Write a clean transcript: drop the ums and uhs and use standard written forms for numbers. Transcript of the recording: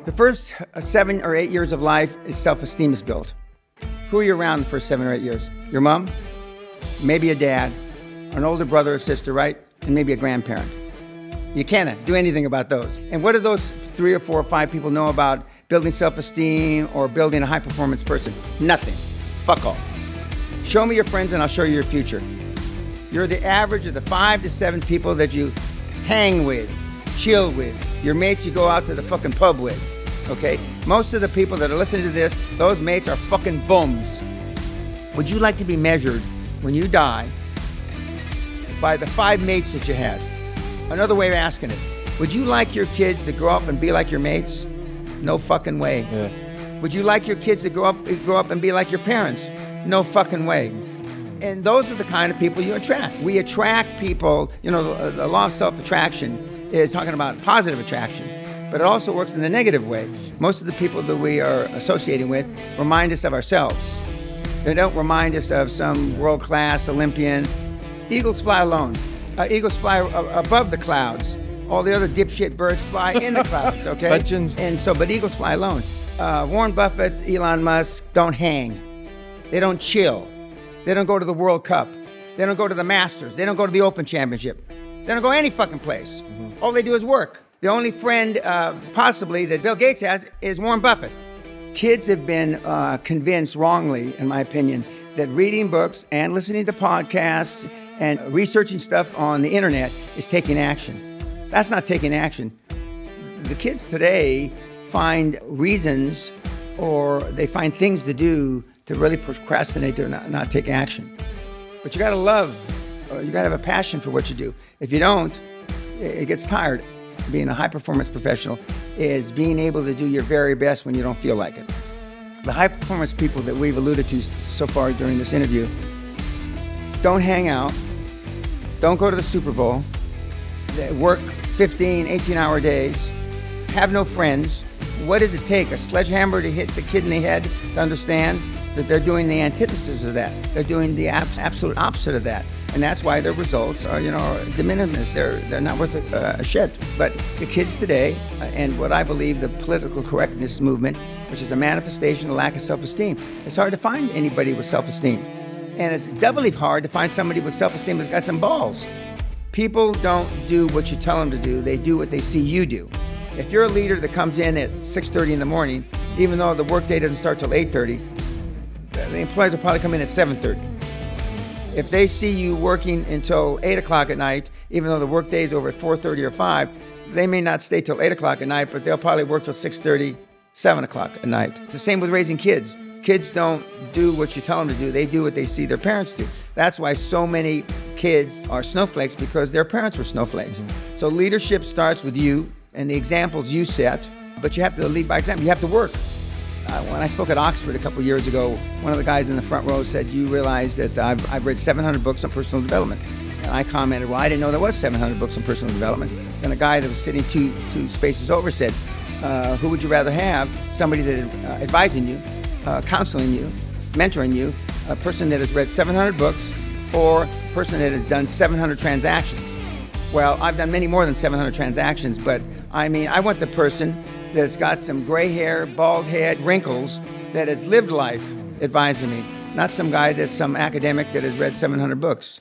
The first 7 or 8 years of life is self-esteem is built. Who are you around the first 7 or 8 years? Your mom, maybe a dad, an older brother or sister, right? And maybe a grandparent. You can't do anything about those. And what do those 3 or 4 or 5 people know about building self-esteem or building a high-performance person? Nothing. Fuck all. Show me your friends and I'll show you your future. You're the average of the 5 to 7 people that you hang with, chill with, your mates you go out to the fucking pub with, okay? Most of the people that are listening to this, those mates are fucking bums. Would you like to be measured when you die by the 5 mates that you had? Another way of asking it, would you like your kids to grow up and be like your mates? No fucking way. Yeah. Would you like your kids to grow up and be like your parents? No fucking way. And those are the kind of people you attract. We attract people, you know, the law of self-attraction is talking about positive attraction, but it also works in a negative way. Most of the people that we are associating with remind us of ourselves. They don't remind us of some world-class Olympian. Eagles fly alone. Eagles fly above the clouds. All the other dipshit birds fly in the clouds, okay? Legends. But eagles fly alone. Warren Buffett, Elon Musk don't hang. They don't chill. They don't go to the World Cup. They don't go to the Masters. They don't go to the Open Championship. They don't go any fucking place. Mm-hmm. All they do is work. The only friend, possibly, that Bill Gates has is Warren Buffett. Kids have been convinced wrongly, in my opinion, that reading books and listening to podcasts and researching stuff on the internet is taking action. That's not taking action. The kids today find reasons or they find things to do to really procrastinate to not take action. But you gotta love, you gotta have a passion for what you do. If you don't, it gets tired. Being a high-performance professional is being able to do your very best when you don't feel like it. The high-performance people that we've alluded to so far during this interview don't hang out, don't go to the Super Bowl, they work 15, 18-hour days, have no friends. What does it take? A sledgehammer to hit the kid in the head to understand that they're doing the antithesis of that. They're doing the absolute opposite of that. And that's why their results are, de minimis. They're not worth a shit. But the kids today, and what I believe the political correctness movement, which is a manifestation of lack of self-esteem, it's hard to find anybody with self-esteem. And it's doubly hard to find somebody with self-esteem that's got some balls. People don't do what you tell them to do. They do what they see you do. If you're a leader that comes in at 6:30 in the morning, even though the workday doesn't start till 8:30, the employees will probably come in at 7:30. If they see you working until 8 o'clock at night, even though the workday is over at 4:30 or 5, they may not stay till 8 o'clock at night, but they'll probably work till 6:30, 7 o'clock at night. The same with raising kids. Kids don't do what you tell them to do. They do what they see their parents do. That's why so many kids are snowflakes, because their parents were snowflakes. Mm-hmm. So leadership starts with you and the examples you set, but you have to lead by example. You have to work. When I spoke at Oxford a couple years ago, one of the guys in the front row said, you realize that I've read 700 books on personal development. And I commented, well, I didn't know there was 700 books on personal development. And a guy that was sitting two spaces over said, who would you rather have? Somebody that is advising you, counseling you, mentoring you, a person that has read 700 books, or a person that has done 700 transactions. Well, I've done many more than 700 transactions, but I want the person that's got some gray hair, bald head, wrinkles, that has lived life advising me, not some guy that's some academic that has read 700 books.